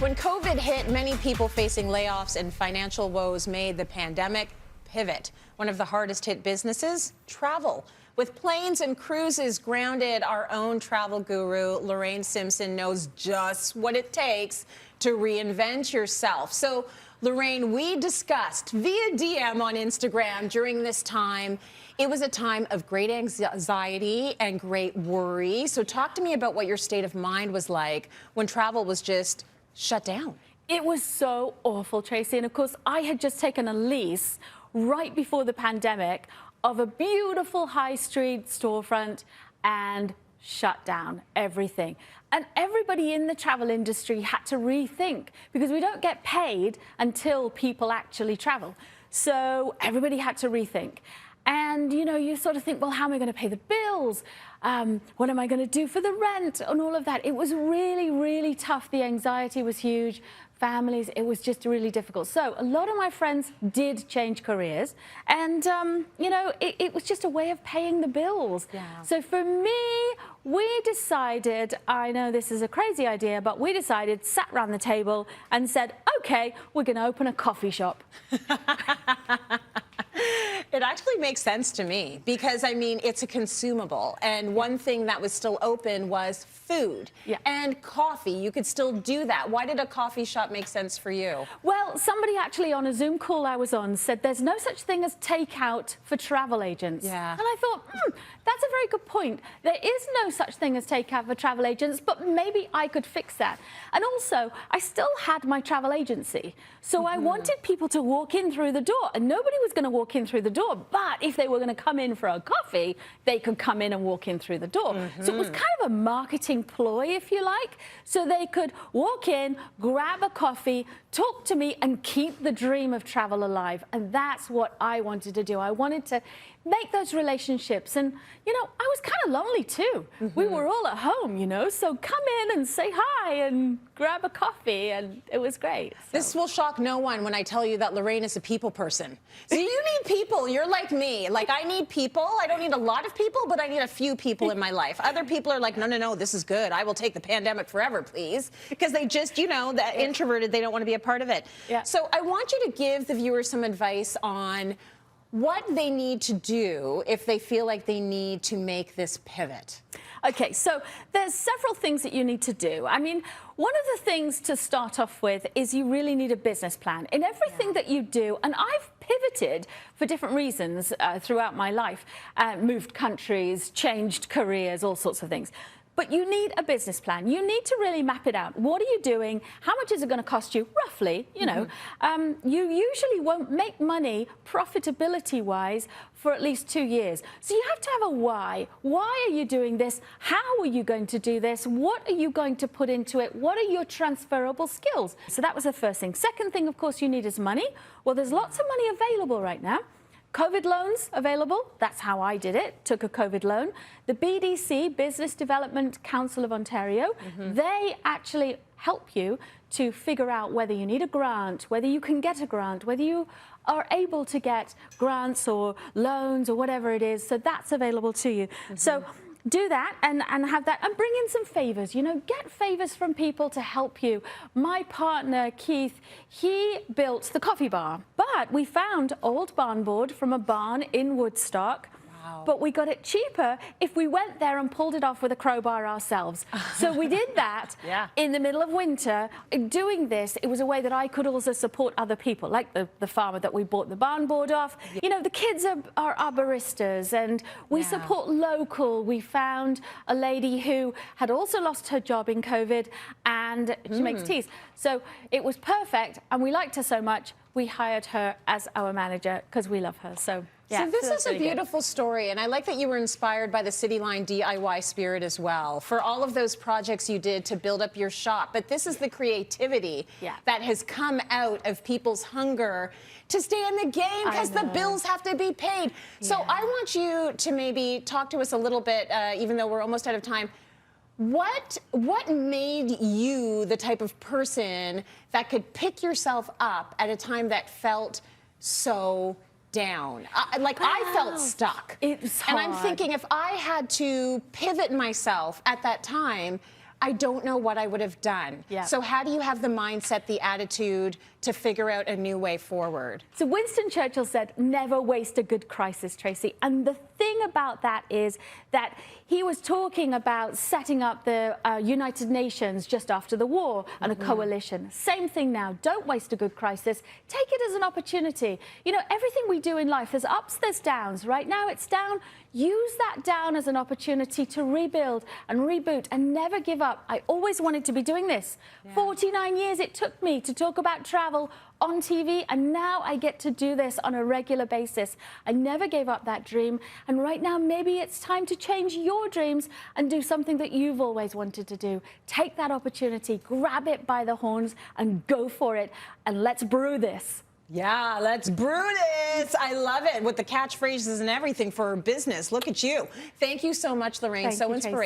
When COVID hit, many people facing layoffs and financial woes made the pandemic pivot. One of the hardest hit businesses, travel. With planes and cruises grounded, our own travel guru, Lorraine Simpson, knows just what it takes to reinvent yourself. So, Lorraine, we discussed via DM on Instagram during this time. It was a time of great anxiety and great worry. So talk to me about what your state of mind was like when travel was just shut down. It was so awful, Tracy. And of course, I had just taken a lease right before the pandemic of a beautiful high street storefront and shut down everything. And everybody in the travel industry had to rethink because we don't get paid until people actually travel. So everybody had to rethink. And, you know, you sort of think, well, how am I going to pay the bills? What am I going to do for the rent and all of that? It was really, really tough. The anxiety was huge. Families, it was just really difficult. So a lot of my friends did change careers. And, you know, it was just a way of paying the bills. Yeah. So for me, we decided, I know this is a crazy idea, but we decided, sat around the table and said, OK, we're going to open a coffee shop. It actually makes sense to me because, I mean, it's a consumable. And one thing that was still open was food and coffee. You could still do that. Why did a coffee shop make sense for you? Well, somebody actually on a Zoom call I was on said there's no such thing as takeout for travel agents. Yeah. And I thought, that's a very good point. There is no such thing as takeout for travel agents, but maybe I could fix that. And also, I still had my travel agency. So I wanted people to walk in through the door, and nobody was going to walk in through the door. But if they were going to come in for a coffee, they could come in and walk in through the door. So it was kind of a marketing ploy, if you like. So they could walk in, grab a coffee, talk to me, and keep the dream of travel alive. And that's what I wanted to do. I wanted to make those relationships. And, you know, I was kind of lonely too. We were all at home, you know, so come in and say hi and grab a coffee, and it was great. So. This will shock no one when I tell you that Lorraine is a people person. So you need people. You're like me. Like, I need people. I don't need a lot of people, but I need a few people in my life. Other people are like, no, no, no, this is good. I will take the pandemic forever, please. Because they just, you know, that introverted, they don't want to be a part of it. Yeah. So I want you to give the viewers some advice on what they need to do if they feel like they need to make this pivot. Okay, so there's several things that you need to do. I mean, one of the things to start off with is you really need a business plan. In everything that you do, and I've pivoted for different reasons throughout my life, moved countries, changed careers, all sorts of things. But you need a business plan. You need to really map it out. What are you doing? How much is it going to cost you, roughly? You know, you usually won't make money profitability-wise for at least 2 years. So you have to have a why. Why are you doing this? How are you going to do this? What are you going to put into it? What are your transferable skills? So that was the first thing. Second thing, of course, you need is money. Well, there's lots of money available right now. COVID loans available. That's how I did it. Took a COVID loan. The BDC, Business Development Council of Ontario, they actually help you to figure out whether you need a grant, whether you can get a grant, whether you are able to get grants or loans or whatever it is. So that's available to you. So do that and have that, and bring in some favors. You know, get favors from people to help you. My partner, Keith, he built the coffee bar, but we found old barn board from a barn in Woodstock. But we got it cheaper if we went there and pulled it off with a crowbar ourselves. So we did that in the middle of winter. Doing this, it was a way that I could also support other people, like the farmer that we bought the barn board off. You know, the kids are baristas, and we support local. We found a lady who had also lost her job in COVID, and she makes teas. So it was perfect, and we liked her so much, we hired her as our manager because we love her. So. Yeah, so this is really a beautiful story, and I like that you were inspired by the Cityline DIY spirit as well, for all of those projects you did to build up your shop. But this is the creativity that has come out of people's hunger to stay in the game because the bills have to be paid. So I want you to maybe talk to us a little bit, even though we're almost out of time. What made you the type of person that could pick yourself up at a time that felt so down? I felt stuck. It was hard. And I'm thinking, if I had to pivot myself at that time, I don't know what I would have done. Yeah. So how do you have the mindset, the attitude to figure out a new way forward? So Winston Churchill said, never waste a good crisis, Tracy. And the thing about that is that he was talking about setting up the United Nations just after the war and a coalition. Same thing now. Don't waste a good crisis. Take it as an opportunity. You know, everything we do in life, there's ups, there's downs. Right now it's down. Use that down as an opportunity to rebuild and reboot and never give up. I always wanted to be doing this. 49 years it took me to talk about travel on TV, and now I get to do this on a regular basis. I never gave up that dream, and right now maybe it's time to change your dreams and do something that you've always wanted to do. Take that opportunity, grab it by the horns and go for it, and let's brew this. Yeah, let's brew this. I love it with the catchphrases and everything for business. Look at you. Thank you so much, Lorraine. Thank So you, inspirational. Tracy.